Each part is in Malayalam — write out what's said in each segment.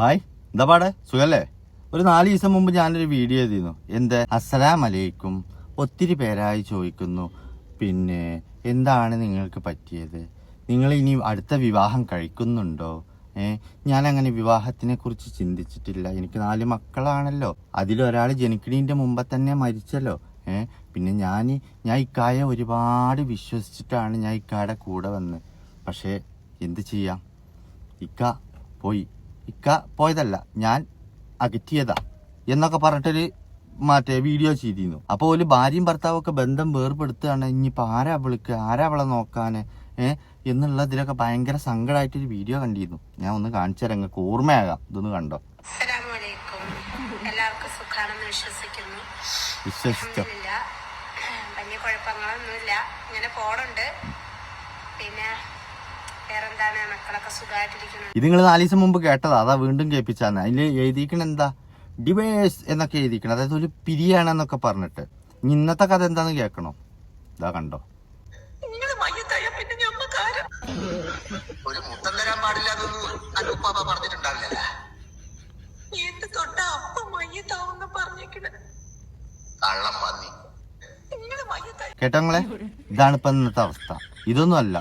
ഹായ്, എന്താ പാടെ സുഖല്ലേ? ഒരു 4 ദിവസം മുമ്പ് ഞാനൊരു വീഡിയോ ചെയ്തിരുന്നു. എന്ത് അസ്സലാം അലൈക്കും, ഒത്തിരി പേരായി ചോദിക്കുന്നു, പിന്നെ എന്താണ് നിങ്ങൾക്ക് പറ്റിയത്, നിങ്ങൾ ഇനി അടുത്ത വിവാഹം കഴിക്കുന്നുണ്ടോ? ഞാനങ്ങനെ വിവാഹത്തിനെ കുറിച്ച് ചിന്തിച്ചിട്ടില്ല. എനിക്ക് 4 മക്കളാണല്ലോ, അതിലൊരാൾ ജനിക്കണീൻ്റെ മുമ്പ് തന്നെ മരിച്ചല്ലോ. പിന്നെ ഞാൻ ഇക്കായെ ഒരുപാട് വിശ്വസിച്ചിട്ടാണ് ഞാൻ ഇക്കായുടെ കൂടെ വന്നത്. പക്ഷേ എന്ത് ചെയ്യാം, ഇക്ക പോയതല്ല, ഞാൻ അകറ്റിയതാ എന്നൊക്കെ പറഞ്ഞിട്ടൊരു വീഡിയോ ചെയ്തിരുന്നു. അപ്പോൾ ഒരു ഭാര്യയും ഭർത്താവൊക്കെ ബന്ധം വേർപെടുത്തുകയാണ്. ഇനിയിപ്പോൾ ആരാ വിളിക്കുക, ആരാ അവളെ നോക്കാൻ എന്നുള്ളതിലൊക്കെ ഭയങ്കര സങ്കടമായിട്ടൊരു വീഡിയോ കണ്ടിരുന്നു. ഞാൻ ഒന്ന് കാണിച്ചു തരാം, നിങ്ങൾക്ക് ഓർമ്മയാകാം. ഇതൊന്ന് കണ്ടോ. എല്ലാവർക്കും സുഖാണെന്ന് വിശ്വസിച്ചോ? വലിയ കുഴപ്പങ്ങളൊന്നുമില്ല, ഇങ്ങനെ പോണുണ്ട്. പിന്നെ ഇത് നിങ്ങൾ 4 ദിവസം മുമ്പ് കേട്ടതാ, അതാ വീണ്ടും കേൾപ്പിച്ചാന്ന്. അതിൽ എഴുതിക്കണ എന്താ, ഡിവേഴ്സ് എന്നൊക്കെ എഴുതിക്കണം, അതായത് ഒരു പിരിയാണെന്നൊക്കെ പറഞ്ഞിട്ട്. ഇനി ഇന്നത്തെ കഥ എന്താന്ന് കേൾക്കണോ? ഇതാ കണ്ടോ. കേട്ടോങ്ങളെ, ഇതാണ് ഇപ്പൊ ഇന്നത്തെ അവസ്ഥ. ഇതൊന്നും അല്ല,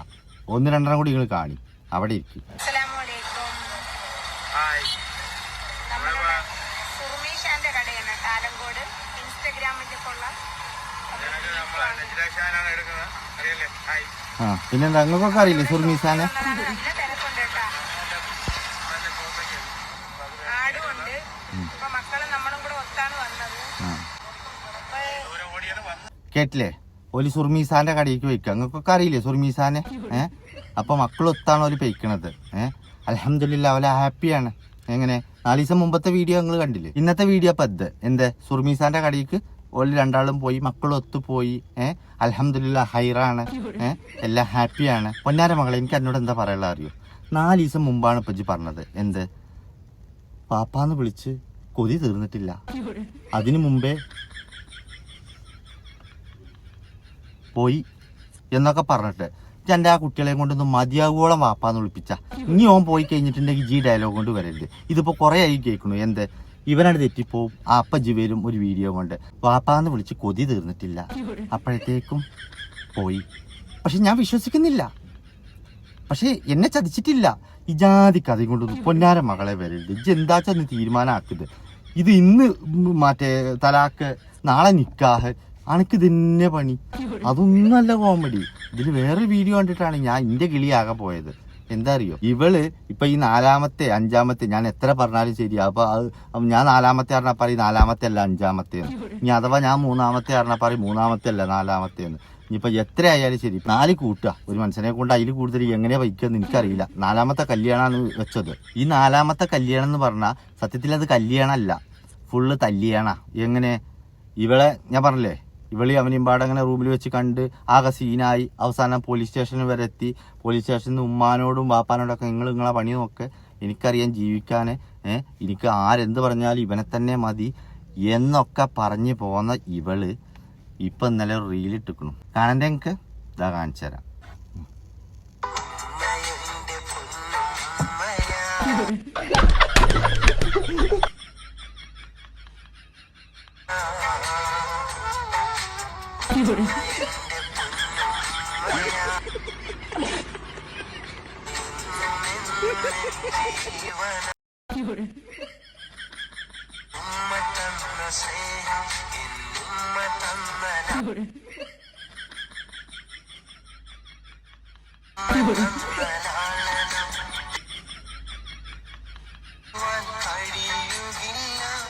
1-2 കൂടി നിങ്ങൾ കാണി, അവിടെ ഇരിക്കും. പിന്നെന്താ, നിങ്ങൾക്കൊക്കെ അറിയില്ലേ സുർമീസാനെ? കേട്ടില്ലേ, ഒരു സുർമീസാന്റെ കടയിലേക്ക് വയ്ക്കുക. നിങ്ങൾക്കൊക്കെ അറിയില്ലേ സുർമീസാനെ? അപ്പൊ മക്കളൊത്താണ് ഓല് പെയ്ക്കണത്. അൽഹംദുലില്ലാ, അവലെ ഹാപ്പിയാണ്. എങ്ങനെ 4 ദിവസം മുമ്പത്തെ വീഡിയോ നിങ്ങൾ കണ്ടില്ലേ? ഇന്നത്തെ വീഡിയോ അപ്പൊ എന്ത് സുർമീസാന്റെ കടയിലേക്ക് ഓല് 2 പോയി, മക്കളൊത്തു പോയി. അൽഹംദുലില്ലാ, ഹൈറാണ്. എല്ലാം ഹാപ്പിയാണ്. പൊന്നാര മകളെ, എനിക്ക് എന്നോട് എന്താ പറയാനുള്ള അറിയോ? 4 ദിവസം മുമ്പാണ് ഇപ്പൊ ഇജ്ജ് പറഞ്ഞത്. എന്ത് പാപ്പാന്ന് വിളിച്ച് കൊതി തീർന്നിട്ടില്ല, അതിനു മുമ്പേ പോയി എന്നൊക്കെ പറഞ്ഞിട്ട് എൻ്റെ ആ കുട്ടികളെയും കൊണ്ടൊന്നും മതിയാവോളം വാപ്പാന്ന് വിളിപ്പിച്ച. ഇനി ഓൻ പോയി കഴിഞ്ഞിട്ടുണ്ടെങ്കിൽ ജി ഡയലോഗ് കൊണ്ട് വരരുത്. ഇതിപ്പോ കുറെ ആയി കേൾക്കണു. എന്ത് ഇവനാണ് തെറ്റിപ്പോവും. ആ അപ്പ ജീവരും ഒരു വീഡിയോ കൊണ്ട് വാപ്പാന്ന് വിളിച്ച് കൊതി തീർന്നിട്ടില്ല, അപ്പോഴത്തേക്കും പോയി. പക്ഷെ ഞാൻ വിശ്വസിക്കുന്നില്ല. പക്ഷെ എന്നെ ചതിച്ചിട്ടില്ല. ഈ ജാതി കഥയും കൊണ്ടൊന്നും പൊന്നാര മകളെ വരരുത്. ഇജ്ജ് എന്താച്ചാന്ന് തീരുമാനമാക്കുന്നത്. ഇത് ഇന്ന് തലാക്ക്, നാളെ നിക്കാഹ്, അനക്ക് തന്നെ പണി. അതൊന്നല്ല കോമഡി. ഇതിൽ വേറൊരു വീഡിയോ കണ്ടിട്ടാണ് ഞാൻ ഇന്റെ കിളിയാകെ പോയത്. എന്താ അറിയോ, ഇവള് ഇപ്പൊ ഈ 4-ാമത്തെ 5-ാമത്തെ ഞാൻ എത്ര പറഞ്ഞാലും ശരി. അപ്പൊ ഞാൻ 4-ാമത്തെ പറഞ്ഞാൽ പറയും 4-ാമത്തെ അല്ല 5-ാമത്തെ. ഇനി അഥവാ ഞാൻ 3-ാമത്തെ പറഞ്ഞാൽ പറയും 3-ാമത്തെ അല്ല 4-ാമത്തെ. ഇനിയിപ്പൊ എത്ര ആയാലും ശരി 4 കൂട്ടുക. ഒരു മനുഷ്യനെ കൊണ്ട് അതിൽ കൂടുതൽ എങ്ങനെ വയ്ക്കുമെന്ന് എനിക്കറിയില്ല. 4-ാമത്തെ കല്യാണമാണ് വെച്ചത്. ഈ 4-ാമത്തെ കല്യാണം എന്ന് പറഞ്ഞാൽ സത്യത്തിൽ അത് കല്യാണമല്ല, ഫുള്ള് തല്ലിയാണ. എങ്ങനെ ഇവളെ ഞാൻ പറഞ്ഞില്ലേ, ഇവളി അവനെയും പാടങ്ങനെ റൂമിൽ വെച്ച് കണ്ട് ആകെ സീനായി. അവസാനം പോലീസ് സ്റ്റേഷനിൽ വരെ എത്തി. പോലീസ് സ്റ്റേഷനിൽ നിന്ന് ഉമ്മാനോടും വാപ്പാനോടൊക്കെ നിങ്ങളെ പണി നോക്ക്, എനിക്കറിയാൻ ജീവിക്കാന്, എനിക്ക് ആരെന്ത് പറഞ്ഞാലും ഇവനെ തന്നെ മതി എന്നൊക്കെ പറഞ്ഞു പോന്ന ഇവള് ഇപ്പൊ ഇന്നലെ ഒരു റീലിട്ടിക്കണം. കാണണ്ടേ? എനിക്ക് ഇതാ കാണിച്ചു തരാം.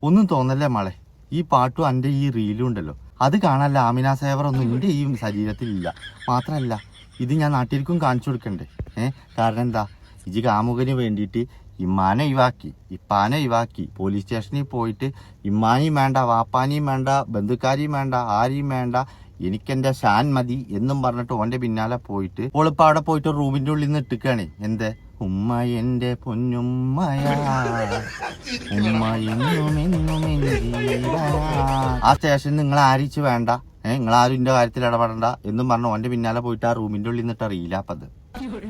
ഒന്നും തോന്നല്ലേ മോളെ, ഈ പാട്ടും എൻ്റെ ഈ റീലും ഉണ്ടല്ലോ, അത് കാണാനല്ല ആമിന സേവറൊന്നും എൻ്റെ ഈ ശരീരത്തിലില്ല. മാത്രമല്ല ഇത് ഞാൻ നാട്ടിലേക്കും കാണിച്ചു കൊടുക്കണ്ടേ. കാരണം എന്താ, ഇജ് കാമുകന് വേണ്ടിയിട്ട് ഇമ്മാനെ ഒഴിവാക്കി, ഇപ്പാനെ ഒഴിവാക്കി, പോലീസ് സ്റ്റേഷനിൽ പോയിട്ട് ഇമ്മാനെയും വേണ്ട, വാപ്പാനെയും വേണ്ട, ബന്ധുക്കാരെയും വേണ്ട, ആരെയും വേണ്ട, എനിക്കെന്റെ ഷാൻ മതി എന്നും പറഞ്ഞിട്ട് ഓന്റെ പിന്നാലെ പോയിട്ട് ഓളിപ്പോ അവിടെ പോയിട്ട് റൂമിന്റെ ഉള്ളിൽ നിന്ന് ഇട്ടിക്കാണ്. എന്ത് ഉമ്മ എന്റെ പൊന്നുമ്മയാ, ഉമ്മ എന്നും എന്നും ആ സ്റ്റേഷനിൽ നിങ്ങൾ ആരിച്ച് വേണ്ട, നിങ്ങളാരും ഇന്റെ കാര്യത്തിൽ ഇടപെടണ്ട എന്നും പറഞ്ഞു ഓന്റെ പിന്നാലെ പോയിട്ട് ആ റൂമിന്റെ ഉള്ളിൽ നിന്നിട്ട് അറിയില്ല. അപ്പത്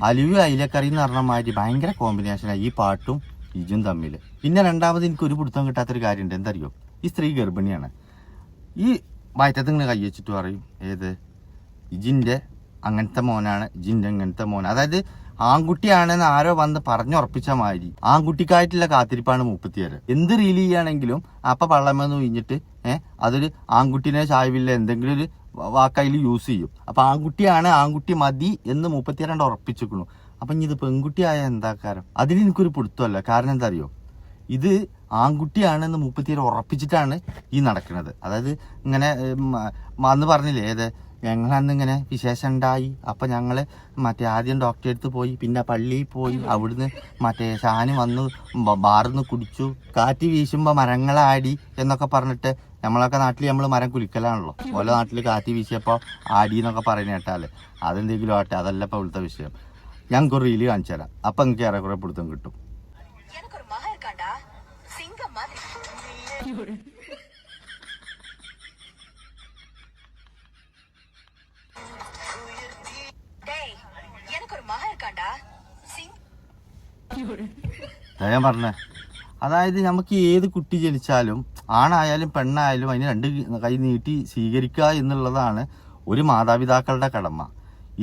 അലുവി അയിലക്കറി എന്ന് പറഞ്ഞ മാതിരി ഭയങ്കര കോമ്പിനേഷനാണ് ഈ പാട്ടും ഇജും തമ്മിൽ. പിന്നെ രണ്ടാമത് എനിക്ക് ഒരു പിടുത്തം കിട്ടാത്തൊരു കാര്യമുണ്ട്. എന്തറിയോ, ഈ സ്ത്രീ ഗർഭിണിയാണ്. ഈ വയറ്റത്ത് ഇങ്ങനെ കൈ വെച്ചിട്ട് പറയും, ഏത് ഇജിൻ്റെ അങ്ങനത്തെ മോനാണ്, ഇജിൻ്റെ അങ്ങനത്തെ മോൻ. അതായത് ആൺകുട്ടിയാണെന്ന് ആരോ വന്ന് പറഞ്ഞുറപ്പിച്ച മാതിരി ആൺകുട്ടിക്കായിട്ടുള്ള കാത്തിരിപ്പാണ് 37. എന്ത് റീല് ചെയ്യുകയാണെങ്കിലും അപ്പൊ പള്ളമെന്ന് കഴിഞ്ഞിട്ട് അതൊരു ആൺകുട്ടീനെ ചായവില്ല എന്തെങ്കിലും ഒരു വാക്കയിൽ യൂസ് ചെയ്യും. അപ്പൊ ആൺകുട്ടിയാണ്, ആൺകുട്ടി മതി എന്ന് 32 ഉറപ്പിച്ചിരിക്കണു. അപ്പൊ ഇനി ഇത് പെൺകുട്ടിയായ എന്താ കാര്യം? അതിന് എനിക്കൊരു പിടുത്തമല്ല. കാരണം എന്താ അറിയോ, ഇത് ആൺകുട്ടിയാണെന്ന് 37 ഉറപ്പിച്ചിട്ടാണ് ഈ നടക്കുന്നത്. അതായത് ഇങ്ങനെ അന്ന് പറഞ്ഞില്ലേ, ഏത് ഞങ്ങളന്ന് ഇങ്ങനെ വിശേഷം ഉണ്ടായി. അപ്പം ഞങ്ങൾ മറ്റേ ആദ്യം ഡോക്ടറെ അടുത്ത് പോയി, പിന്നെ പള്ളിയിൽ പോയി, അവിടുന്ന് മറ്റേ ഷാന് വന്നു ബാറിന്ന് കുടിച്ചു, കാറ്റ് വീശുമ്പോൾ മരങ്ങളാടി എന്നൊക്കെ പറഞ്ഞിട്ട്. നമ്മളൊക്കെ നാട്ടിൽ നമ്മൾ മരം കുലിക്കലാണല്ലോ. ഓരോ നാട്ടിൽ കാറ്റ് വീശിയപ്പോൾ ആടി എന്നൊക്കെ പറയുന്ന കേട്ടാൽ അതെന്തെങ്കിലും ആട്ടെ, അതല്ല ഇപ്പോൾ ഇവിടുത്തെ വിഷയം. ഞങ്ങൾക്ക് ഒരു റീല് കാണിച്ചു തരാം. അപ്പം എനിക്ക് ഏറെക്കുറെ പിടുത്തം കിട്ടും. ഞാൻ പറഞ്ഞേ, അതായത് നമുക്ക് ഏത് കുട്ടി ജനിച്ചാലും ആണായാലും പെണ്ണായാലും അതിന് 2 കൈ നീട്ടി സ്വീകരിക്കുക എന്നുള്ളതാണ് ഒരു മാതാപിതാക്കളുടെ കടമ.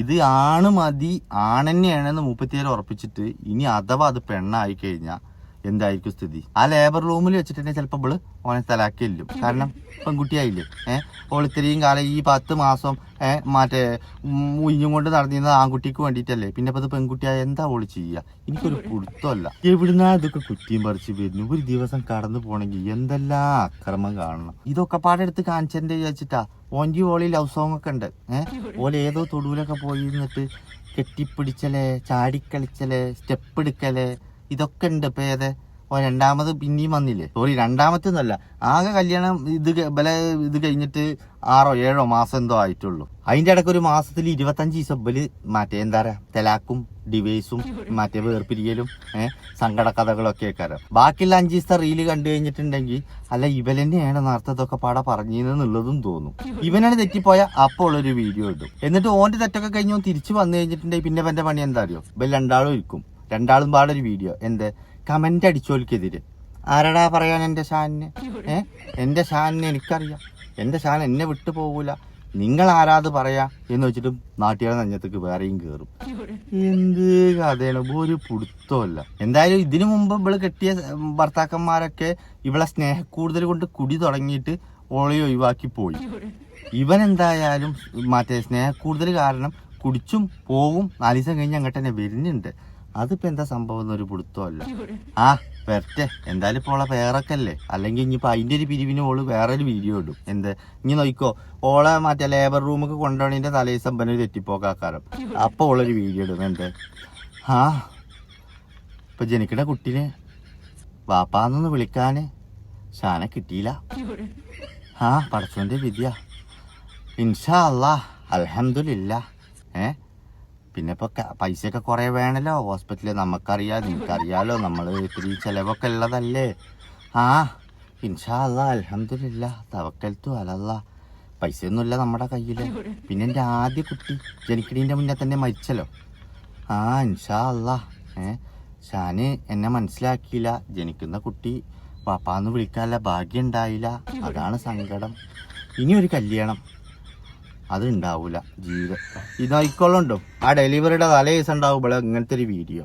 ഇത് ആണ് മതി, ആണെന്നെയാണെന്ന് 37 ഉറപ്പിച്ചിട്ട് ഇനി അഥവാ അത് പെണ്ണായി കഴിഞ്ഞാൽ എന്തായിരിക്കും സ്ഥിതി? ആ ലേബർ റൂമിൽ വെച്ചിട്ട് തന്നെ ചിലപ്പോൾ ഇവള് ഓനെ തലാക്കില്ലും. കാരണം പെൺകുട്ടിയായില്ലേ. ഓൾ ഇത്രയും കാലം ഈ 10 മാസം മറ്റേ ഉയിഞ്ഞും കൊണ്ട് നടന്നിരുന്നത് ആൺകുട്ടിക്ക് വേണ്ടിയിട്ടല്ലേ. പിന്നെ ഇപ്പൊ അത് പെൺകുട്ടിയായ എന്താ ഓള് ചെയ്യുക? എനിക്കൊരു പിടുത്തമല്ല. എവിടുന്നാ ഇതൊക്കെ കുറ്റിയും പറിച്ച് വരുന്നു? ഒരു ദിവസം കടന്നു പോണെങ്കിൽ എന്തെല്ലാം അക്രമം കാണണം. ഇതൊക്കെ പാടെടുത്ത് കാണിച്ചെന്റെ വിചാരിച്ചിട്ടാ. ഓൻ്റെ ഓളി ലവ് സോങ് ഒക്കെ ഉണ്ട്. ഓല ഏതോ തൊടുവിലൊക്കെ പോയി ഇരുന്നിട്ട് കെട്ടിപ്പിടിച്ചലേ, ചാടിക്കളിച്ചലേ, സ്റ്റെപ്പ് എടുക്കലേ, ഇതൊക്കെ ഉണ്ട്. ഇപ്പൊ രണ്ടാമത് പിന്നെയും വന്നില്ലേ. സോറി, രണ്ടാമത്തൊന്നല്ല, ആകെ കല്യാണം ഇത് കഴിഞ്ഞിട്ട് 6 or 7 മാസം എന്തോ ആയിട്ടുള്ളൂ. അതിന്റെ ഇടയ്ക്ക് ഒരു മാസത്തിൽ 25 ദിവസം ഇവല് മറ്റേ എന്താ പറയാ തലാക്കും ഡിവൈസും മറ്റേ വേർപിരിയലും സങ്കട കഥകളൊക്കെ ആക്കാരം. ബാക്കിയുള്ള 5 ദിവസത്തെ റീല് കണ്ടു കഴിഞ്ഞിട്ടുണ്ടെങ്കിൽ അല്ല ഇവലെന്നെയാണ് നേരത്തെ പാടെ പറഞ്ഞതെന്നുള്ളതും തോന്നും. ഇവനാണ് തെറ്റിപ്പോയ അപ്പോൾ ഒരു വീഡിയോ ഇടും. എന്നിട്ട് ഓന്റെ തെറ്റൊക്കെ കഴിഞ്ഞ് തിരിച്ചു വന്നു കഴിഞ്ഞിട്ടുണ്ടെങ്കിൽ പിന്നെ എന്റെ പണി എന്താ അറിയോ, ഇവൽ രണ്ടാളും ഇരിക്കും. രണ്ടാളും പാടൊരു വീഡിയോ കമന്റ് അടിച്ചോൽക്കെതിരെ. ആരടാ പറയാൻ എന്റെ ഷാനിന്? എന്റെ ഷാനിനെ എനിക്കറിയാം, എന്റെ ഷാൻ എന്നെ വിട്ടു പോകൂല, നിങ്ങൾ ആരാത് പറയാ എന്ന് വെച്ചിട്ട് നാട്ടുകാരെ നെഞ്ഞത്തേക്ക് വേറെയും കയറും. എന്ത് കഥയാണ്, ഒരു പിടുത്തമല്ല. എന്തായാലും ഇതിനു മുമ്പ് ഇവള് കെട്ടിയ ഭർത്താക്കന്മാരൊക്കെ ഇവളെ സ്നേഹക്കൂടുതൽ കൊണ്ട് കുടി തുടങ്ങിയിട്ട് ഓളെ ഒഴിവാക്കി പോയി. ഇവൻ എന്തായാലും മറ്റേ സ്നേഹക്കൂടുതൽ കാരണം കുടിച്ചും പോവും. 4 ദിവസം കഴിഞ്ഞ് അങ്ങോട്ട് തന്നെ വരുന്നുണ്ട്. അതിപ്പോ എന്താ സംഭവം എന്നൊരു പിടുത്തമല്ല. വരട്ടെ, എന്തായാലും ഇപ്പോൾ ഓളെ പേരൊക്കെ അല്ലേ. അല്ലെങ്കിൽ ഇനിയിപ്പോ അതിന്റെ ഒരു പിരിവിന് ഓള് വേറൊരു വീഡിയോ ഇടും. ഇനി നോക്കിക്കോ, ഓളെ മറ്റേ ലേബർ റൂമൊക്കെ കൊണ്ടുപോണതിന്റെ തലേദിവസം പിന്നെ തെറ്റിപ്പോക്കാക്കാരം. അപ്പൊ ഓളൊരു വീഡിയോ ഇടും. ഇപ്പൊ ജനിക്കണ കുട്ടീനെ വാപ്പാന്നൊന്ന് വിളിക്കാന് ഷാനെ കിട്ടിയില്ല. പടച്ചോന്റെ വിദ്യ. ഇൻഷാ അല്ലാഹ്, അൽഹംദുലില്ലാ. പിന്നെ ഇപ്പൊ പൈസയൊക്കെ കുറെ വേണല്ലോ ഹോസ്പിറ്റലിൽ. നമുക്കറിയാം, നിനക്കറിയാലോ, നമ്മള് ഇത്തിരി ചെലവൊക്കെ ഉള്ളതല്ലേ. ഇൻഷാ അല്ലാഹ്, അൽഹംദുലില്ലാ, തവക്കൽത്തു അലല്ലാഹ്. പൈസയൊന്നുമില്ല നമ്മുടെ കയ്യില്. പിന്നെ എന്റെ ആദ്യ കുട്ടി ജനിക്കണീന്റെ മുന്നേ തന്നെ മരിച്ചല്ലോ. ഇൻഷാ അല്ലാഹ്. ഷാന് എന്നെ മനസ്സിലാക്കിയില്ല. ജനിക്കുന്ന കുട്ടി പാപ്പാന്ന് വിളിക്കാനുള്ള ഭാഗ്യം ഉണ്ടായില്ല. അതാണ് സങ്കടം. ഇനി ഒരു കല്യാണം അത് ഉണ്ടാവൂല ജീവിതം. ഇതായിക്കൊള്ളുണ്ടോ ആ ഡെലിവറിയുടെ തലേ ദിവസം ഉണ്ടാവുമ്പോൾ ഇങ്ങനത്തെ ഒരു വീഡിയോ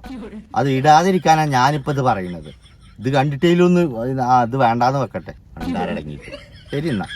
അത് ഇടാതിരിക്കാനാണ് ഞാനിപ്പോൾ ഇത് പറയുന്നത്. ഇത് കണ്ടിട്ടേലൊന്ന് അത് വേണ്ടാന്ന് വെക്കട്ടെ. ഉണ്ടാരടങ്ങിയിട്ട്. ശരി എന്നാ.